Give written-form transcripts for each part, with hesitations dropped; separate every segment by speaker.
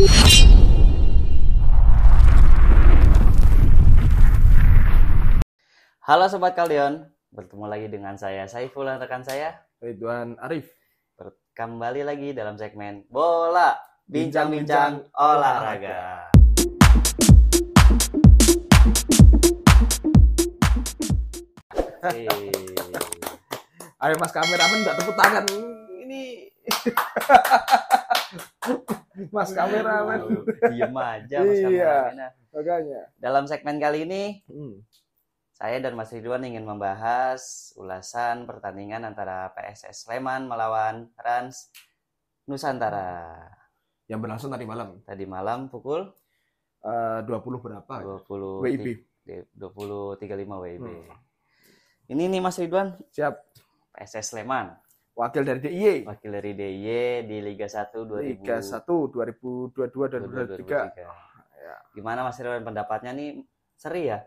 Speaker 1: Halo Sobat Kaldion, bertemu lagi dengan saya Saiful dan rekan saya
Speaker 2: Ridwan Arif.
Speaker 1: Kembali lagi dalam segmen Bola Bincang-bincang Olahraga.
Speaker 2: Ayo Mas kameramen, nggak tepuk tangan ini. Mas kameramen.
Speaker 1: Diem aja Mas kameramen.
Speaker 2: Makanya.
Speaker 1: Dalam segmen kali ini saya dan Mas Ridwan ingin membahas ulasan pertandingan antara PSS Sleman melawan Rans Nusantara.
Speaker 2: Yang berlangsung tadi malam.
Speaker 1: Tadi malam pukul
Speaker 2: 20 berapa?
Speaker 1: 20
Speaker 2: WIB.
Speaker 1: 20.35 WIB. Ini nih Mas Ridwan.
Speaker 2: Siap.
Speaker 1: PSS Sleman.
Speaker 2: Wakil dari DIY.
Speaker 1: Wakil dari DIY di Liga 1
Speaker 2: Liga 1 2022-2023.
Speaker 1: Ya. Gimana Mas Ridwan pendapatnya nih? Seri ya?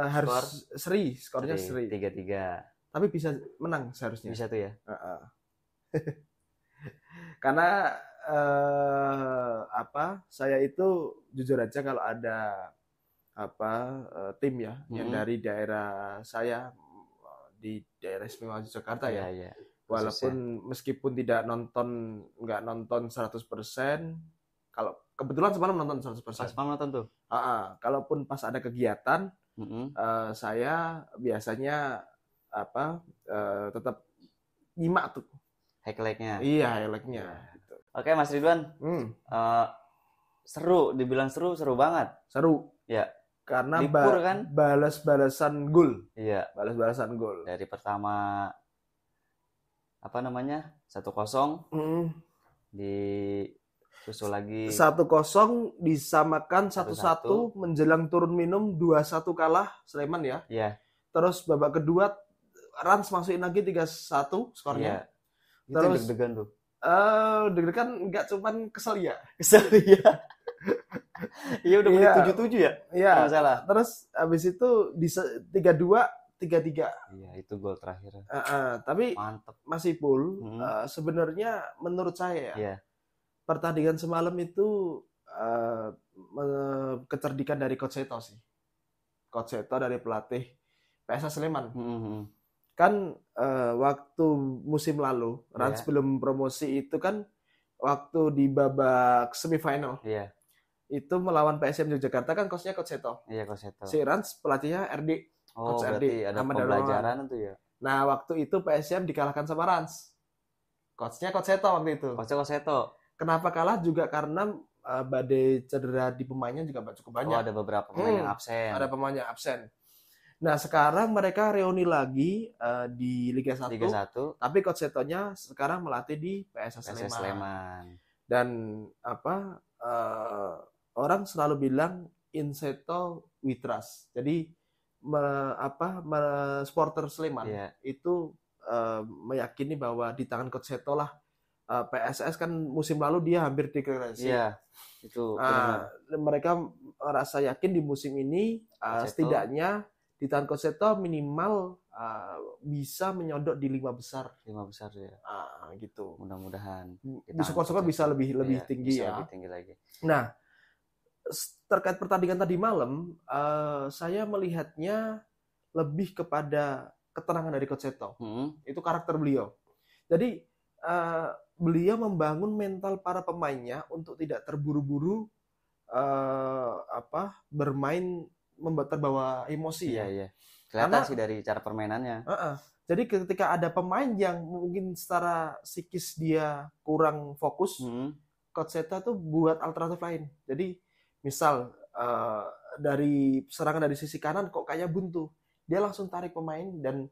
Speaker 2: Harus skornya seri.
Speaker 1: 3-3.
Speaker 2: Tapi bisa menang seharusnya.
Speaker 1: Bisa tuh ya.
Speaker 2: Karena saya itu jujur aja kalau ada tim ya yang dari daerah saya di daerah Istimewa Yogyakarta ya. Walaupun meskipun nggak nonton 100%, kalau kebetulan semalam nonton 100%.
Speaker 1: Semalam nonton tuh.
Speaker 2: Kalaupun pas ada kegiatan, saya biasanya tetap nyimak tuh
Speaker 1: highlight-nya.
Speaker 2: Iya, highlight-nya. Gitu.
Speaker 1: Oke, Mas Ridwan. Seru, dibilang seru banget.
Speaker 2: Seru.
Speaker 1: Ya.
Speaker 2: Karena
Speaker 1: kan?
Speaker 2: balas-balasan gol.
Speaker 1: Iya.
Speaker 2: Balas-balasan gol.
Speaker 1: Dari pertama 1-0 disusul lagi
Speaker 2: 1-0 disamakan 1-1 menjelang turun minum 2-1 kalah Sleman ya.
Speaker 1: Iya.
Speaker 2: Terus babak kedua Rans masukin lagi 3-1 skornya.
Speaker 1: Iya. Terus deg-degan tuh.
Speaker 2: Deg-degan enggak cuman kesel ya.
Speaker 1: Iya udah menit 77 ya?
Speaker 2: Iya.
Speaker 1: Kalau salah.
Speaker 2: Terus habis itu di 3-2, 3-3.
Speaker 1: Iya, itu gol terakhir.
Speaker 2: Tapi
Speaker 1: mantep.
Speaker 2: masih full. Sebenarnya menurut saya
Speaker 1: ya.
Speaker 2: Pertandingan semalam itu kecerdikan dari Coach Seto sih. Coach Seto dari pelatih PSS Sleman. Kan waktu musim lalu Rans belum promosi itu kan waktu di babak semifinal.
Speaker 1: Iya.
Speaker 2: Itu melawan PSM Yogyakarta kan coachnya Coach Seto.
Speaker 1: Iya, Coach Seto.
Speaker 2: Si Rans pelatihnya RD.
Speaker 1: Coach berarti RD, ada pembelajaran itu ya.
Speaker 2: Nah, waktu itu PSM dikalahkan sama Rans. Coachnya Coach Seto waktu itu.
Speaker 1: Coach Seto.
Speaker 2: Kenapa kalah juga karena badai cedera di pemainnya juga cukup banyak.
Speaker 1: Ada beberapa pemain yang absen.
Speaker 2: Ada pemain yang absen. Nah, sekarang mereka reuni lagi di Liga 1. Tapi Coach Setonya sekarang melatih di PSS Sleman. Dan orang selalu bilang in Seto we trust. Jadi supporter Sleman itu meyakini bahwa di tangan Coach Seto lah PSS kan musim lalu dia hampir degradasi.
Speaker 1: Iya, itu.
Speaker 2: Mereka merasa yakin di musim ini setidaknya di tangan Coach Seto minimal bisa menyodok di 5 besar.
Speaker 1: 5 besar ya.
Speaker 2: Gitu.
Speaker 1: Mudah-mudahan.
Speaker 2: Di skor-skor bisa lebih tinggi ya.
Speaker 1: Lebih tinggi lagi.
Speaker 2: Nah, terkait pertandingan tadi malam, saya melihatnya lebih kepada ketenangan dari Coach Seto. Itu karakter beliau. Jadi beliau membangun mental para pemainnya untuk tidak terburu-buru bermain terbawa emosi.
Speaker 1: Iya. Kelihatan sih dari cara permainannya.
Speaker 2: Jadi ketika ada pemain yang mungkin secara psikis dia kurang fokus, Coach Seto tuh buat alternatif lain. Jadi misal dari serangan dari sisi kanan kok kayak buntu, dia langsung tarik pemain dan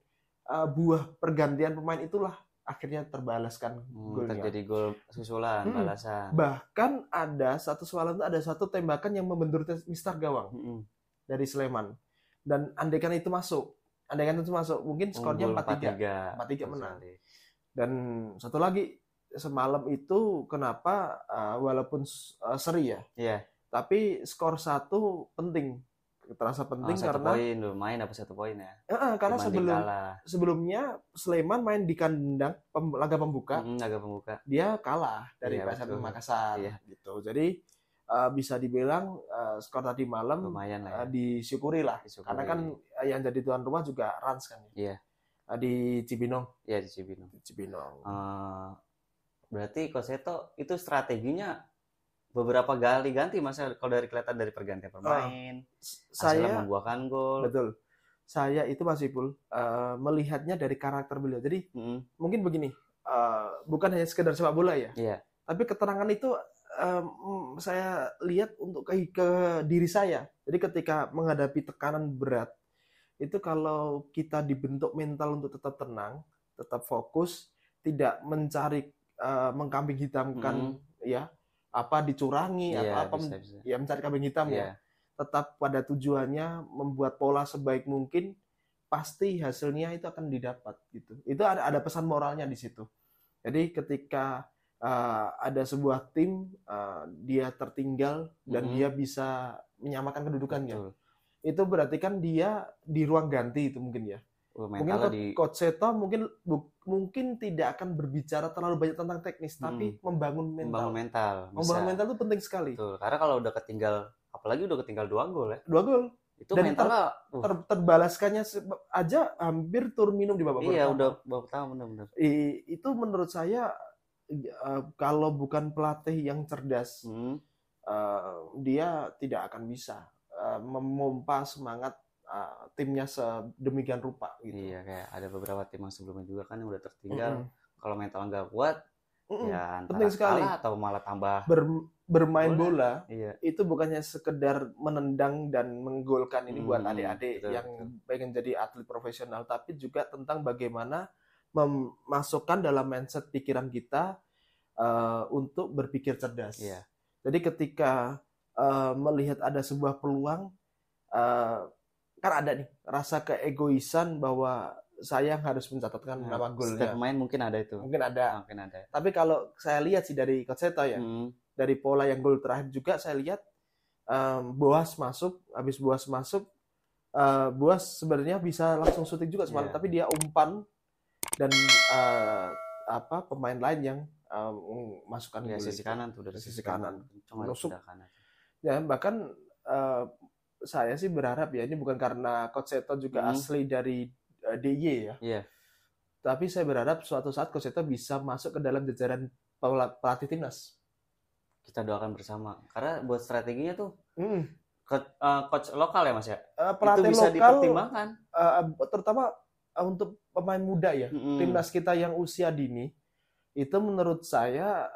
Speaker 2: buah pergantian pemain itulah akhirnya terbalaskan golnya.
Speaker 1: Terjadi gol susulan, balasan.
Speaker 2: Bahkan ada satu tembakan yang membentur mistar gawang dari Sleman. Dan andaikan itu masuk, mungkin skornya 4-3 menang. Dan satu lagi, semalam itu kenapa walaupun seri ya, tapi skor 1 penting terasa penting
Speaker 1: satu
Speaker 2: karena
Speaker 1: poin lumayan dapat 1 poin ya.
Speaker 2: Karena sebelumnya Sleman main di kandang laga pembuka, dia kalah dari PSM Makassar gitu. Jadi bisa dibilang skor tadi malam
Speaker 1: lumayan lah ya.
Speaker 2: disyukuri lah. Karena kan yang jadi tuan rumah juga Rans kan.
Speaker 1: Iya.
Speaker 2: Di Cibinong.
Speaker 1: Iya, di Cibinong. Berarti Coach Seto itu strateginya beberapa kali ganti Mas kalau dari kelihatan dari pergantian pemain. Saya membuahkan gol.
Speaker 2: Betul. Saya itu Mas Ipul melihatnya dari karakter beliau. Jadi mungkin begini, bukan hanya sekedar sepak bola ya.
Speaker 1: Iya.
Speaker 2: Tapi keterangan itu saya lihat untuk ke diri saya. Jadi ketika menghadapi tekanan berat, itu kalau kita dibentuk mental untuk tetap tenang, tetap fokus, tidak mencari mengkambing hitamkan ya, apa dicurangi atau apa bisa. Ya mencari kambing hitam ya. Tetap pada tujuannya membuat pola sebaik mungkin, pasti hasilnya itu akan didapat gitu. Itu ada pesan moralnya di situ. Jadi ketika ada sebuah tim dia tertinggal dan dia bisa menyamakan kedudukannya. Betul. Itu berarti kan dia di ruang ganti itu mungkin ya. Mungkin Coach Seto mungkin tidak akan berbicara terlalu banyak tentang teknis, tapi membangun mental. Membangun mental itu penting sekali.
Speaker 1: Betul. Karena kalau udah ketinggal, apalagi udah ketinggal 2 gol ya.
Speaker 2: 2 gol.
Speaker 1: Itu dan mentalnya
Speaker 2: terbalaskannya aja hampir turun minum di babak pertama.
Speaker 1: Iya, udah babak pertama benar-benar.
Speaker 2: Itu menurut saya kalau bukan pelatih yang cerdas, dia tidak akan bisa memompa semangat timnya sedemikian rupa gitu.
Speaker 1: Iya, kayak ada beberapa tim yang sebelumnya juga kan yang udah tertinggal. Kalau mental nggak kuat, ya antara kalah atau malah tambah
Speaker 2: bermain bola. Itu bukannya sekedar menendang dan menggolkan ini buat adik-adik yang pengen jadi atlet profesional, tapi juga tentang bagaimana memasukkan dalam mindset pikiran kita untuk berpikir cerdas. Jadi ketika melihat ada sebuah peluang, kan ada nih rasa keegoisan bahwa saya harus mencatatkan nama golnya.
Speaker 1: Setiap pemain mungkin ada itu.
Speaker 2: Mungkin ada. Tapi kalau saya lihat sih dari Coach Seto ya, dari pola yang gol terakhir juga saya lihat Boas masuk, habis Boas masuk, Boas sebenarnya bisa langsung syuting juga semalam, tapi dia umpan dan pemain lain yang masukkan
Speaker 1: sisi kanan tuh, dari
Speaker 2: sisi kanan.
Speaker 1: Nusuk.
Speaker 2: Ya, bahkan saya sih berharap ya, ini bukan karena Coach Seto juga asli dari DIY ya. Tapi saya berharap suatu saat Coach Seto bisa masuk ke dalam jajaran pelatih timnas.
Speaker 1: Kita doakan bersama. Karena buat strateginya tuh coach lokal ya Mas ya.
Speaker 2: Pelatih
Speaker 1: itu bisa
Speaker 2: lokal
Speaker 1: dipertimbangkan.
Speaker 2: Terutama untuk pemain muda ya. Timnas kita yang usia dini itu menurut saya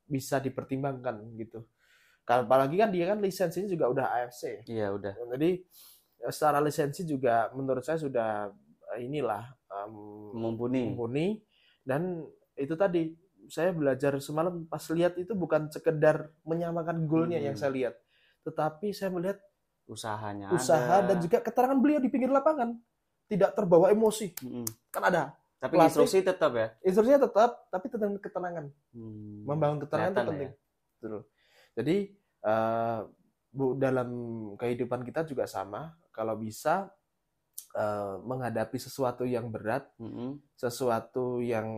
Speaker 2: bisa dipertimbangkan gitu. Apalagi kan dia kan lisensinya juga udah AFC.
Speaker 1: Iya, udah.
Speaker 2: Jadi secara lisensi juga menurut saya sudah mumpuni. Dan itu tadi saya belajar semalam pas lihat itu bukan sekedar menyamakan golnya yang saya lihat, tetapi saya melihat usaha ada. Dan juga keterangan beliau di pinggir lapangan, tidak terbawa emosi. Kan ada.
Speaker 1: Tapi instruksi tetap ya.
Speaker 2: Instruksinya tetap, tapi tentang ketenangan. Membangun ketenangan itu penting. Ya. Jadi dalam kehidupan kita juga sama. Kalau bisa menghadapi sesuatu yang berat, sesuatu yang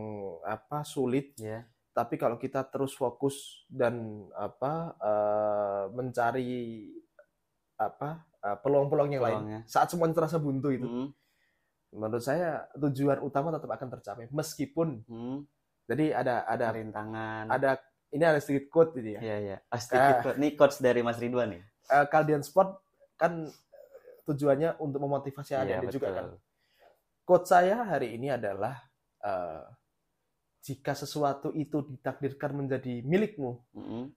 Speaker 2: sulit. Tapi kalau kita terus fokus dan mencari peluang-peluang yang lain saat semuanya terasa buntu itu, menurut saya tujuan utama tetap akan tercapai meskipun. Jadi ada rintangan, ini ada sedikit quote ini ya.
Speaker 1: Iya. Sedikit quote. Ini quotes dari Mas Ridwan nih.
Speaker 2: Kaldian Sport kan tujuannya untuk memotivasi adik-adik juga kan. Quote saya hari ini adalah jika sesuatu itu ditakdirkan menjadi milikmu,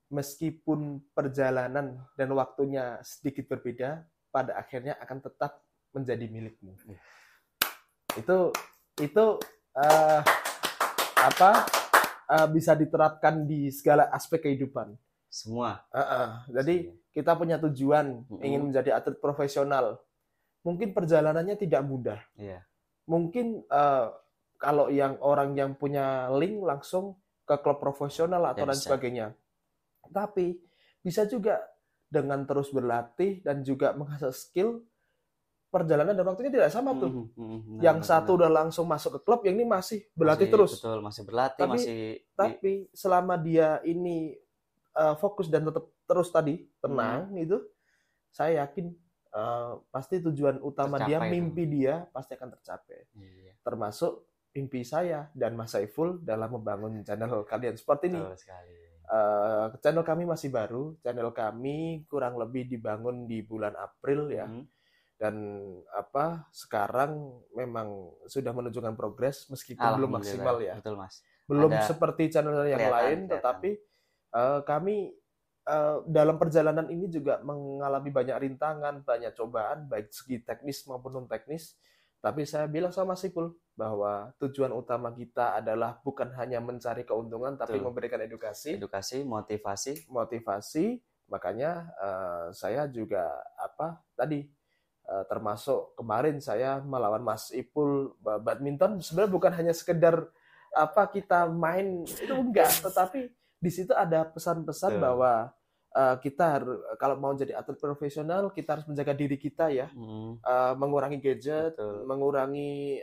Speaker 2: meskipun perjalanan dan waktunya sedikit berbeda, pada akhirnya akan tetap menjadi milikmu. Itu bisa diterapkan di segala aspek kehidupan.
Speaker 1: Semua.
Speaker 2: Jadi kita punya tujuan ingin menjadi atlet profesional. Mungkin perjalanannya tidak mudah. Mungkin kalau orang yang punya link langsung ke klub profesional atau lain sebagainya. Tapi bisa juga dengan terus berlatih dan juga mengasah skill, perjalanan dan waktunya tidak sama tuh. Yang satu udah langsung masuk ke klub, yang ini masih berlatih terus.
Speaker 1: Betul, masih berlatih,
Speaker 2: tapi selama dia ini fokus dan tetap terus tadi tenang itu, saya yakin pasti tujuan utama dia, mimpi dia pasti akan tercapai. Termasuk mimpi saya dan Mas Saiful dalam membangun channel Kalian Sport ini. Channel kami masih baru, channel kami kurang lebih dibangun di bulan April ya. Dan sekarang memang sudah menunjukkan progres meskipun belum maksimal ya.
Speaker 1: Betul, Mas.
Speaker 2: Belum seperti channel yang lain, tetapi kami dalam perjalanan ini juga mengalami banyak rintangan, banyak cobaan, baik segi teknis maupun non teknis. Tapi saya bilang sama Sipul bahwa tujuan utama kita adalah bukan hanya mencari keuntungan, tapi memberikan edukasi, motivasi. Makanya saya juga termasuk kemarin saya melawan Mas Ipul badminton, sebenarnya bukan hanya sekedar kita main itu enggak, tetapi di situ ada pesan-pesan bahwa kita kalau mau jadi atlet profesional kita harus menjaga diri kita ya, mengurangi gadget, mengurangi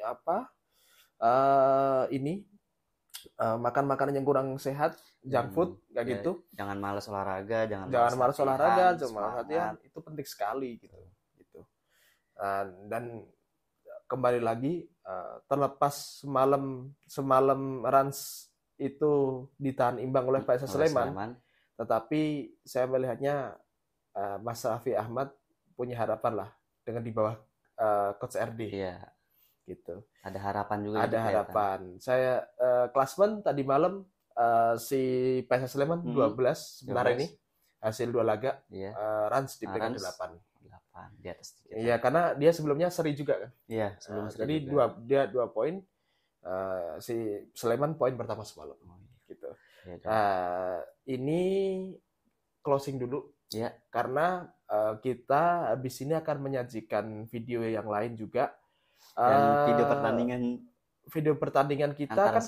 Speaker 2: makan makanan yang kurang sehat, junk food kayak gitu.
Speaker 1: Jangan malas olahraga, jangan
Speaker 2: cuma latihan, itu penting sekali gitu. Dan kembali lagi, terlepas semalam Rans itu ditahan imbang oleh PSS Sleman, tetapi saya melihatnya Mas Raffi Ahmad punya harapan lah dengan di bawah Coach RD.
Speaker 1: Iya.
Speaker 2: Gitu.
Speaker 1: Ada harapan juga.
Speaker 2: Ada harapan. Saya klasmen tadi malam si PSS Sleman 12 sebentar ini hasil 2 laga. Rans di peringkat 8.
Speaker 1: Di atas sedikit.
Speaker 2: Iya, karena dia sebelumnya seri juga kan.
Speaker 1: Iya, sebelum seri.
Speaker 2: Jadi dia 2 poin, si Sleman poin pertama semalam. Gitu. Ini closing dulu.
Speaker 1: Ya.
Speaker 2: Karena kita habis ini akan menyajikan video yang lain juga.
Speaker 1: Dan video pertandingan
Speaker 2: kita kan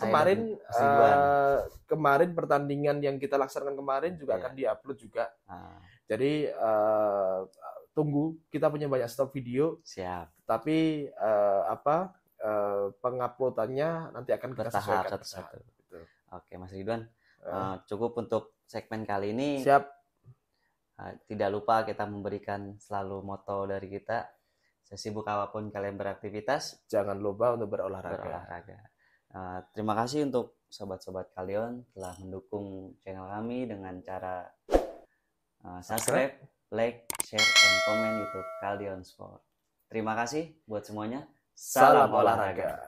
Speaker 2: kemarin pertandingan yang kita laksanakan kemarin juga akan diupload juga. Jadi tunggu, kita punya banyak stok video.
Speaker 1: Siap.
Speaker 2: Tapi penguploadannya nanti akan kita sesuaikan
Speaker 1: satu-satu. Gitu. Oke, Mas Ridwan. Cukup untuk segmen kali ini.
Speaker 2: Siap.
Speaker 1: Tidak lupa kita memberikan selalu moto dari kita. Sesibuk apapun kalian beraktivitas,
Speaker 2: jangan lupa untuk berolahraga.
Speaker 1: Terima kasih untuk sobat-sobat kalian telah mendukung channel kami dengan cara subscribe, like, share, dan komen YouTube Kalian Sport. Terima kasih buat semuanya.
Speaker 2: Salam olahraga.